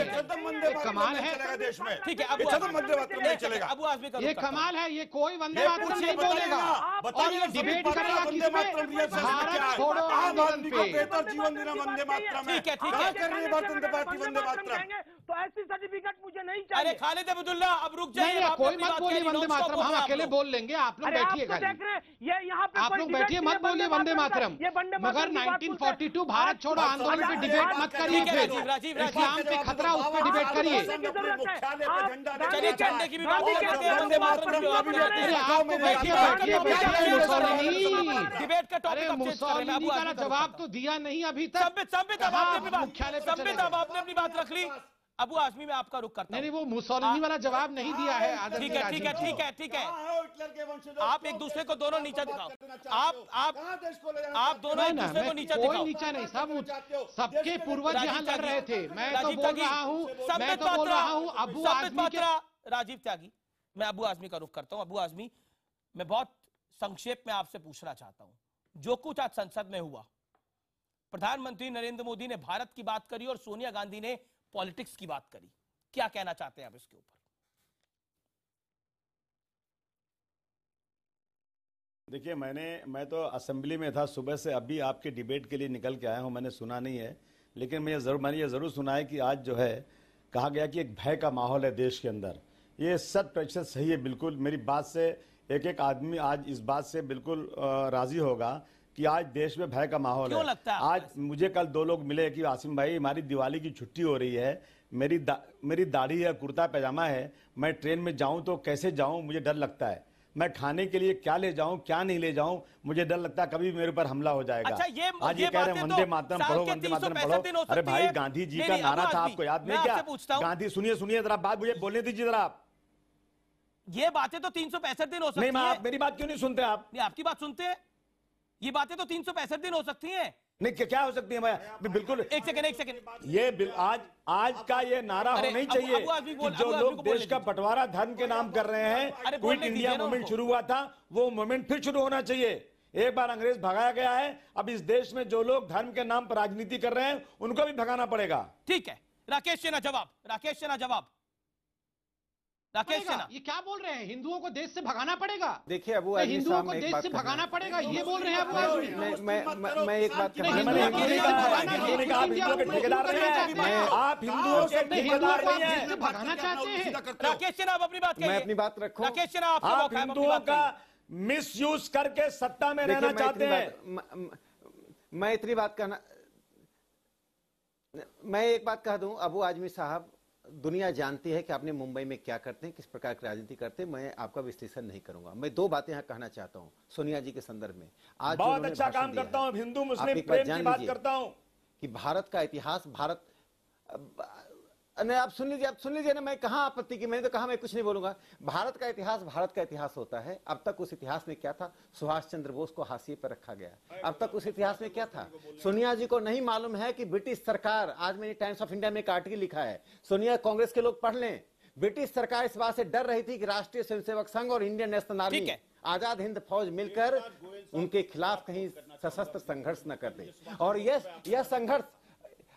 कमाल है। ठीक है, वंदे मातरम नहीं चलेगा। अबू आजमी का ये कमाल है, ये कोई वंदे मातरम नहीं बोलेगा और ये डिबेट करेगा किस पे? भारत छोड़ो आंदोलन पे। बेहतर जीवन देना वंदे मातरम है। ठीक है, कर रही है भारतीय जनता पार्टी वंदे मातरम। तो ऐसी सर्टिफिकेट मुझे नहीं चाहिए। अरे खालिद अब्दुल्ला अब रुक जाइए, नहीं कोई मत बोलिए वंदे मातरम, हम अकेले बोल लेंगे, आप लोग बैठिए खाली। ये यहाँ पे आप लोग बैठिए, मत बोलिए वंदे मातरम, मगर 1942 भारत छोड़ो आंदोलन पे डिबेट मत करिए। फिर इस्लाम पे खतरा, उस पर डिबेट करिए। चलिए झंडे की भी बात करते हैं, वंदे मातरम की बात करते हैं। आप बैठिए डिबेट का टॉपिक मुसोलिनी का जवाब तो दिया नहीं अभी तक। संबित अब आपने अपनी बात रख ली। अबू आजमी में आपका रुख करता हूं। नहीं वो मुसोलिनी वाला जवाब नहीं दिया है। ठीक है आप एक दूसरे को दोनों नीचा दिखाओ। आप दोनों एक दूसरे को नीचा दिखाओ। कोई नीचा नहीं, सबके पूर्वज यहाँ लड़ रहे थे। मैं तो बोल रहा हूँ अबू आजमी के। राजीव त्यागी, मैं अबू आजमी का रुख करता हूँ। अबू आजमी, मैं बहुत संक्षेप में आपसे पूछना चाहता हूँ, जो कुछ आज संसद में हुआ, प्रधानमंत्री नरेंद्र मोदी ने भारत की बात करी और सोनिया गांधी ने पॉलिटिक्स की बात करी, क्या कहना चाहते हैं आप इसके ऊपर? देखिए मैं तो असेंबली में था सुबह से, अभी आपके डिबेट के लिए निकल के आया हूं। मैंने सुना नहीं है, लेकिन मैंने ये जरूर सुना है कि आज जो है कहा गया कि एक भय का माहौल है देश के अंदर। ये 100% सही है। बिल्कुल मेरी बात से एक आदमी आज इस बात से बिल्कुल राजी होगा कि आज देश में भय का माहौल है। लगता है आज मुझे कल 2 लोग मिले कि आसिम भाई हमारी दिवाली की छुट्टी हो रही है, मेरी दाढ़ी है, कुर्ता पैजामा है, मैं ट्रेन में जाऊं तो कैसे जाऊं, मुझे डर लगता है। मैं खाने के लिए क्या ले जाऊं क्या नहीं ले जाऊं, मुझे डर लगता है कभी मेरे ऊपर हमला हो जाएगा। अच्छा, आज ये कह रहे हैं वंदे मातरम पढ़ो, वंदे मातरम पढ़ो। अरे भाई गांधी जी का नारा था, आपको याद नहीं क्या? गांधी सुनिए जरा बात मुझे बोलने दीजिए जरा। आप ये बातें तो 365 दिन हो सकती है। नहीं, आप मेरी बात क्यों नहीं सुनते? आप आपकी बात सुनते हैं। ये बातें तो 365 दिन हो सकती हैं। नहीं क्या हो सकती है? मैं बिल्कुल एक सेकंड ये आज का ये नारा होना ही चाहिए कि जो लोग देश का बंटवारा धर्म के नाम कर रहे हैं, क्विट इंडिया मूवमेंट शुरू हुआ था, वो मूवमेंट फिर शुरू होना चाहिए। एक बार अंग्रेज भगाया गया है, अब इस देश में जो लोग धर्म के नाम पर राजनीति कर रहे हैं उनको भी भगाना पड़ेगा। ठीक है, राकेश सिन्हा जवाब। राकेश सिन्हा, ये क्या बोल रहे हैं? हिंदुओं को देश से भगाना पड़ेगा? देखिए अबू आजमी हिंदुओं साहब को में एक देश बात से कहना- भगाना पड़ेगा, ये बोल रहे हैं अबू आजमी। मैं एक बात कहना- हिंदुओं के ठेकेदार नहीं हैं, आप हिंदुओं के ठेकेदार नहीं हैं। भगाना चाहते हैं। राकेश सिन्हा, आप अपनी बात कहिए। मैं अपनी बात रखूं। राकेश सिन्हा, आप हिंदुओं का मिस यूज करके सत्ता में रहना चाहते हैं। मैं इतनी बात कहना, मैं एक बात कह दूं अबू आजमी साहब, दुनिया जानती है कि आपने मुंबई में क्या करते हैं, किस प्रकार की राजनीति करते हैं। मैं आपका विश्लेषण नहीं करूंगा। मैं दो बातें यहाँ कहना चाहता हूँ सोनिया जी के संदर्भ में। आज बहुत अच्छा काम करता हूँ, हिंदू मुस्लिम प्रेम की बात करता हूँ कि भारत का इतिहास, भारत नहीं, आप सुन लीजिए ना, मैं कहाँ आपत्ति की, मैंने तो कहा मैं कुछ नहीं बोलूंगा। भारत का इतिहास होता है। अब तक उस इतिहास में क्या था? सुभाष चंद्र बोस को हाशिए पर रखा गया। अब तक उस इतिहास में क्या था? सोनिया जी को नहीं मालूम है कि ब्रिटिश सरकार, आज मैंने टाइम्स ऑफ इंडिया में एक आर्टिकल लिखा है, सोनिया कांग्रेस के लोग पढ़ लें, ब्रिटिश सरकार इस बात से डर रही थी कि राष्ट्रीय स्वयंसेवक संघ और Indian national army, Azad Hind फौज मिलकर उनके खिलाफ कहीं सशस्त्र संघर्ष न कर दे। और यह संघर्ष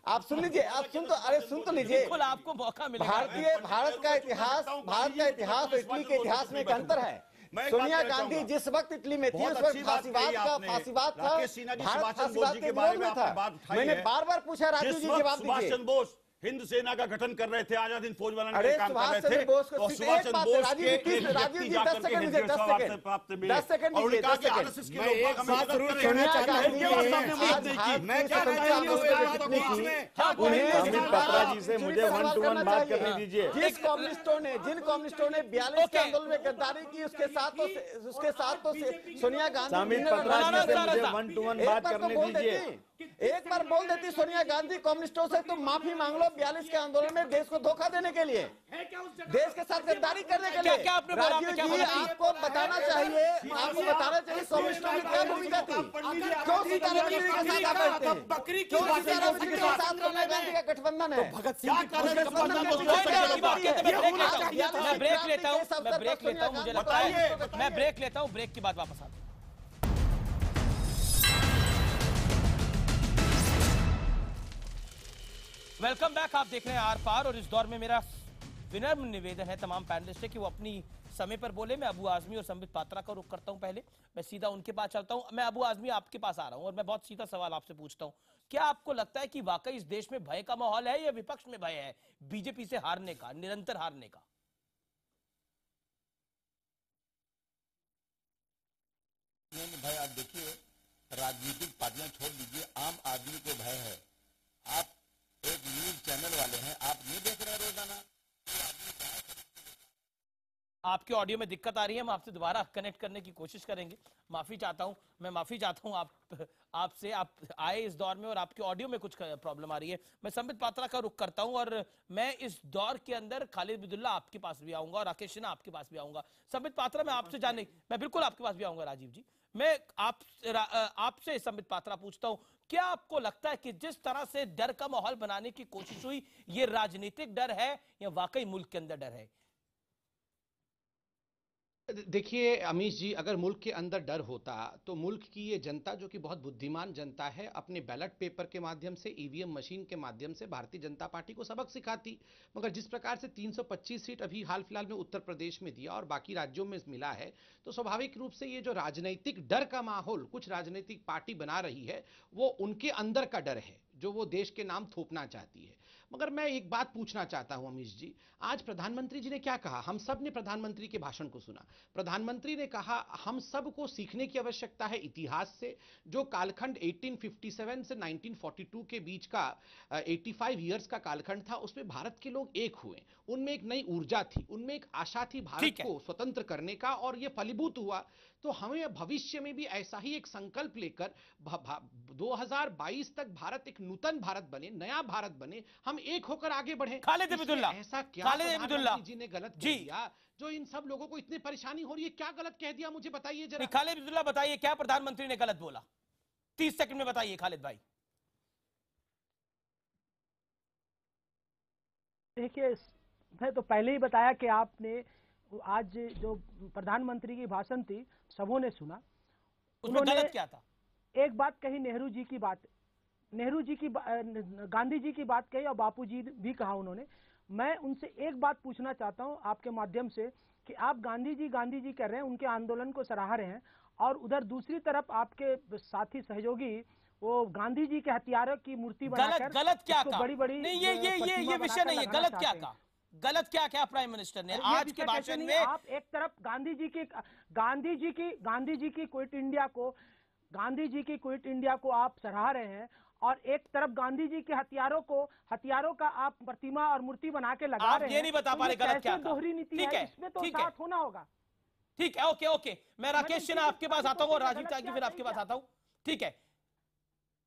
आप सुन लीजिए, सुन तो लीजिए। आपको मौका मिलेगा। भारत का इतिहास और इटली के इतिहास में एक अंतर है। सोनिया गांधी जिस वक्त इटली में थी उस वक्त फांसीवाद था, भारत फांसीवाद के विरोध में था। मैंने बार बार पूछा, राजू जी जवाब दीजिए। हिंद सेना का गठन कर रहे थे, आजाद हिंद फौज बनाने अरे का काम कर रहे थे, और सुभाष चंद्र बोस के राजीव जी 10 सेकंड मुझे 10 सेकंड और उन्होंने कहा कि आरएसएस के लोग एक बात जरूर कहना चाहता हूं कि मैं क्या कह रही हूं अमित पत्रा जी से मुझे 1 to 1 बात करने दीजिए। जिन कम्युनिस्टों ने 42 के आंदोलन में गद्दारी की, उसके साथ तो सोनिया गांधी, अमित पत्रा जी से मुझे 1 to 1 बात करने दीजिए। एक बार बोल देती सोनिया गांधी कांग्रेसों से, तुम माफी मांग लो 42 के आंदोलन में देश को धोखा देने के लिए, देश के साथ गद्दारी करने के लिए। राजीव जी आपको बताना चाहिए कांग्रेसों की क्या भूमिका थी, क्यों सीताराम येचुरी के साथ आप बैठते हैं, क्यों सीताराम येचुरी के साथ सोनिया गांधी का गठबंधन है। भगत सिंह मैं ब्रेक लेता हूं, मुझे लगता है मैं ब्रेक लेता हूं, ब्रेक के बाद वापस आता हूं। वेलकम बैक, आप देख रहे हैं आर पार, और इस दौर में मेरा विनम्र निवेदन है तमाम पैनलिस्ट है कि वो अपनी समय पर बोले। मैं अबू आजमी और संबित पात्रा का रुख करता हूं, पहले मैं सीधा उनके पास चलता हूं। मैं अबू आजमी आपके पास आ रहा हूं और मैं बहुत सीधा सवाल आपसे पूछता हूं, क्या आपको लगता है कि वाकई इस देश में भय का माहौल है या विपक्ष में भय है बीजेपी से हारने का, निरंतर हारने का? भाई आप देखिए, राजनीतिक पार्टियां छोड़ दीजिए, आम आदमी को भय है। आप एक न्यूज चैनल वाले हैं, आप नहीं देख रहे रोजाना? आपके ऑडियो में दिक्कत आ रही है, हम आपसे दोबारा कनेक्ट करने की कोशिश करेंगे। माफी चाहता हूं, मैं माफी चाहता हूं आपसे, आप आए इस दौर में और आपके ऑडियो में कुछ प्रॉब्लम आ रही है। मैं संबित पात्रा का रुख करता हूं और मैं इस दौर के अंदर खालिद अब्दुल्ला आपके पास भी आऊंगा और राकेश सिन्हा आपके पास भी आऊंगा। संबित पात्रा मैं आपसे जानने, मैं बिल्कुल आपके पास भी आऊंगा। राजीव जी, मैं आपसे संबित पात्रा पूछता हूं, क्या आपको लगता है कि जिस तरह से डर का माहौल बनाने की कोशिश हुई, ये राजनीतिक डर है या वाकई मुल्क के अंदर डर है? देखिए अमीश जी, अगर मुल्क के अंदर डर होता तो मुल्क की ये जनता, जो कि बहुत बुद्धिमान जनता है, अपने बैलेट पेपर के माध्यम से, ईवीएम मशीन के माध्यम से भारतीय जनता पार्टी को सबक सिखाती। मगर जिस प्रकार से 325 सीट अभी हाल फिलहाल में उत्तर प्रदेश में दिया और बाकी राज्यों में मिला है, तो स्वाभाविक रूप से ये जो राजनीतिक डर का माहौल कुछ राजनीतिक पार्टी बना रही है, वो उनके अंदर का डर है जो वो देश के नाम थोपना चाहती है। मगर मैं एक बात पूछना चाहता हूं अमीश जी, आज प्रधानमंत्री जी ने क्या कहा? हम सब ने प्रधानमंत्री के भाषण को सुना। प्रधानमंत्री ने कहा हम सब को सीखने की आवश्यकता है इतिहास से। जो कालखंड 1857 से 1942 के बीच का 85 इयर्स का कालखंड था, उसमें भारत के लोग एक हुए, उनमें एक नई ऊर्जा थी, उनमें एक आशा थी भारत को स्वतंत्र करने का, और यह फलीभूत हुआ। तो हमें भविष्य में भी ऐसा ही एक संकल्प लेकर 2022 तक भारत एक नूतन भारत बने, नया भारत बने, हम एक होकर आगे बढ़े। खालिद अब्दुल्ला, ऐसा क्या प्रधानमंत्री जी ने गलत कह दिया जो इन सब लोगों को इतनी परेशानी हो रही है? क्या गलत कह दिया, मुझे बताइए जरा। खालिद अब्दुल्ला बताइए, क्या प्रधानमंत्री ने गलत बोला? 30 सेकंड में बताइए खालिद भाई। देखिए, मैं तो पहले ही बताया कि आपने आज जो प्रधानमंत्री की भाषण थी सबों ने सुना। उसमें गलत क्या था? एक बात कही नेहरू जी की बात, नेहरू जी की गांधी जी की बात कही और बापू जी भी कहा उन्होंने। मैं उनसे एक बात पूछना चाहता हूं आपके माध्यम से कि आप गांधी जी कर रहे हैं, उनके आंदोलन को सराह रहे हैं, और उधर दूसरी तरफ आपके साथी सहयोगी वो गांधी जी के हथियारों की मूर्ति बनाकर गलत क्या कहा? बड़ी बड़ी नहीं, ये विषय नहीं है। गलत क्या कहा? गलत क्या क्या प्राइम मिनिस्टर ने आज के भाषण में? आप एक तरफ गांधी जी की क्विट इंडिया को आप सराह रहे हैं, और एक तरफ गांधी जी के हथियारों का आप प्रतिमा और मूर्ति बना के लगा रहे हैं। ये नहीं बता पा रहे गलत क्या? दोहरी नीति है, इसमें तो साथ होना होगा। ठीक है, ओके। मैं राकेश सिन्हा आपके पास आता हूँ और राजीव त्यागी फिर आपके पास आता हूँ। ठीक है,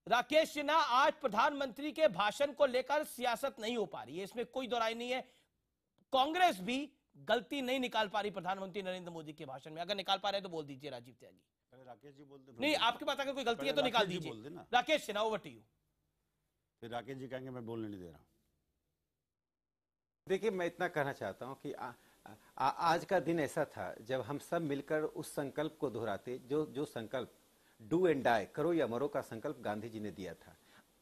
राकेश सिन्हा, आज प्रधानमंत्री के भाषण को लेकर सियासत नहीं हो पा रही है, इसमें कोई दोराई नहीं है। कांग्रेस भी गलती नहीं निकाल पा रही प्रधानमंत्री नरेंद्र मोदी के भाषण में। अगर निकाल पा रहे तो बोल दीजिए राजीव त्यागी। राकेश जी बोलते नहीं, आपके पास अगर कोई गलती है तो निकाल दीजिए। Rakesh Sinha, over to you. फिर राकेश जी कहेंगे मैं बोलने नहीं दे रहा। देखिए, मैं इतना कहना चाहता हूं कि आज का दिन ऐसा था जब हम सब मिलकर उस संकल्प को दोहराते, जो संकल्प डू एंड डाई, करो या मरो का संकल्प गांधी जी ने दिया था।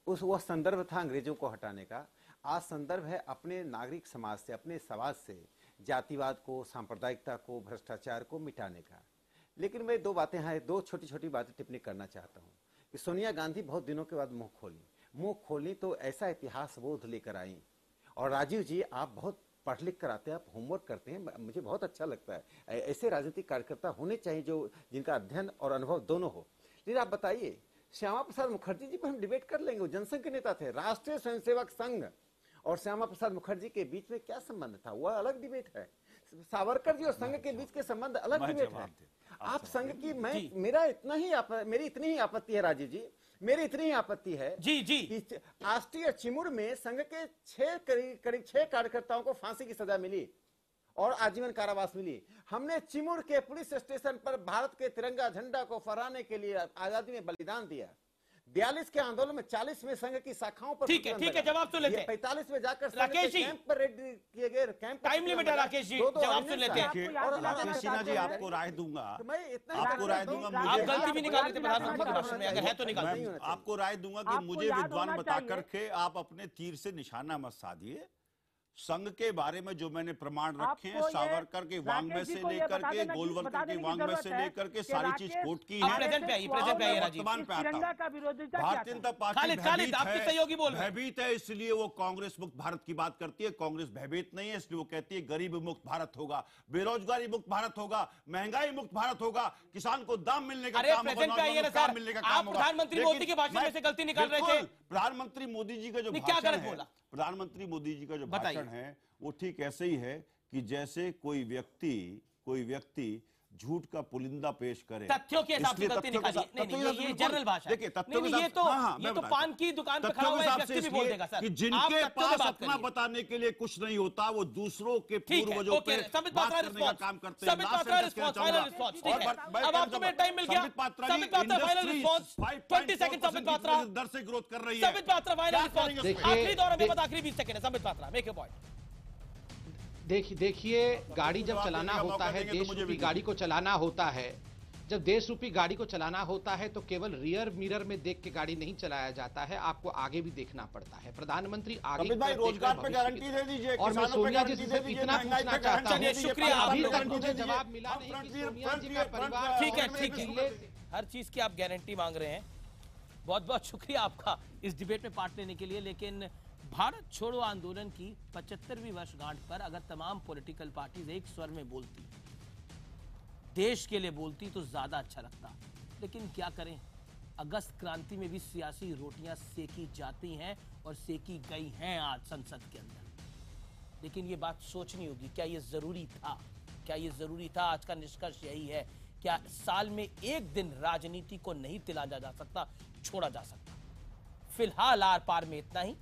वह संदर्भ था अंग्रेजों को हटाने का। आज संदर्भ है अपने नागरिक समाज से, अपने समाज से जातिवाद को, सांप्रदायिकता को, भ्रष्टाचार को मिटाने का। लेकिन मैं दो छोटी छोटी बातें टिप्पणी करना चाहता हूँ कि सोनिया गांधी बहुत दिनों के बाद मुंह खोली तो ऐसा इतिहास बोध लेकर आई। और राजीव जी, आप बहुत पढ़ लिख कर आते हैं, आप होमवर्क करते हैं, मुझे बहुत अच्छा लगता है। ऐसे राजनीतिक कार्यकर्ता होने चाहिए जिनका अध्ययन और अनुभव दोनों हो। लेकिन आप बताइए, श्यामा प्रसाद मुखर्जी जी पर हम डिबेट कर लेंगे, वो जनसंघ के नेता थे। राष्ट्रीय स्वयंसेवक संघ और श्यामा प्रसाद मुखर्जी के बीच में क्या संबंध था, वह अलग डिबेट है। सावरकर जी और संघ के बीच के संबंध अलग डिबेट है। आप संघ की, मेरी इतनी ही आपत्ति है राजीव जी, मेरी इतनी ही आपत्ति है कि राष्ट्रीय चिमुर में संघ के करीब 6 कार्यकर्ताओं को फांसी की सजा मिली और आजीवन कारावास मिली। हमने चिमुर के पुलिस स्टेशन पर भारत के तिरंगा झंडा को फहराने के लिए आजादी में बलिदान दिया। 42 के आंदोलन में 40 में संघ की शाखाओं पर, ठीक है, जवाब तो लेते हैं। 45 में जाकर राकेश जी, कैंप पर रेड किए गए, कैंप टाइम लिमिट है राकेश जी, जवाब सुन लेते हैं। और राकेश सिन्हा जी, आपको राय दूंगा, आप गलती भी निकाल लेते प्रधानमंत्री के भाषण में, अगर है तो निकाल दीजिए। आपको राय दूंगा कि मुझे विद्वान बता करके आप अपने तीर से निशाना मत साधिए। संघ के बारे में जो मैंने प्रमाण रखे हैं, सावरकर के वांग्मय से लेकर के, गोलवलकर के वांग्मय से लेकर के, सारी चीज कोट की है। प्रेजेंट पे आइए वर्तमान पे आता हूं। भारतीय जनता पार्टी भयभीत है, इसलिए वो कांग्रेस मुक्त भारत की बात करती है। कांग्रेस भयभीत नहीं है, इसलिए वो कहती है गरीब मुक्त भारत होगा, बेरोजगारी मुक्त भारत होगा, महंगाई मुक्त भारत होगा, किसान को दाम मिलने का काम होगा, मिलने का काम होगा। प्रधानमंत्री मोदी के भाषण में से गलती निकाल रहे थे। प्रधानमंत्री मोदी जी का जो भाषण है, प्रधानमंत्री मोदी जी का जो भाषण है वो ठीक ऐसे ही है कि जैसे कोई व्यक्ति झूठ का पुलिंदा पेश करे, तथ्यों के हिसाब से गलती निकाली। नहीं, ये जनरल भाषा है। देखिए, तथ्यों के ये तो पान की दुकान पे खड़ा हुआ व्यक्ति भी बोल देगा सर कि जिनके पास अपना बताने के लिए कुछ नहीं होता, वो दूसरों के पूर्वजों पे बात करने का काम करते हैं। अब आपको मेरा टाइम मिल गया। Sambit Patra final response, 20 second Sambit Patra दर से ग्रोथ कर रही है। संबित पात्रा फाइनल रिस्पांस, आखिरी दौर में बस आखिरी 20 सेकंड है। Sambit Patra, make your point. देखिए, गाड़ी जब चलाना होता है, देश रूपी गाड़ी को चलाना होता है, जब देश रूपी गाड़ी को चलाना होता है तो केवल रियर मिरर में देख के गाड़ी नहीं चलाया जाता है, आपको आगे भी देखना पड़ता है। प्रधानमंत्री आगे रोजगार पे गारंटी दे दीजिए, और मैं सोनिया जी से इतना पूछना चाहता हूं, शुक्रिया, अभी तक मुझे जवाब मिला नहीं कि सोनिया जी का परिवार, ठीक है, हर चीज की आप गारंटी मांग रहे हैं। बहुत बहुत शुक्रिया आपका इस डिबेट में पार्ट लेने के लिए। लेकिन भारत छोड़ो आंदोलन की 75वीं वर्षगांठ पर अगर तमाम पॉलिटिकल पार्टीज एक स्वर में बोलती, देश के लिए बोलती, तो ज्यादा अच्छा लगता। लेकिन क्या करें, अगस्त क्रांति में भी सियासी रोटियां सेकी जाती हैं और सेकी गई हैं आज संसद के अंदर। लेकिन ये बात सोचनी होगी, क्या ये जरूरी था? क्या ये जरूरी था? आज का निष्कर्ष यही है, क्या साल में एक दिन राजनीति को नहीं तिलाया जा सकता, छोड़ा जा सकता? फिलहाल आर पार में इतना ही।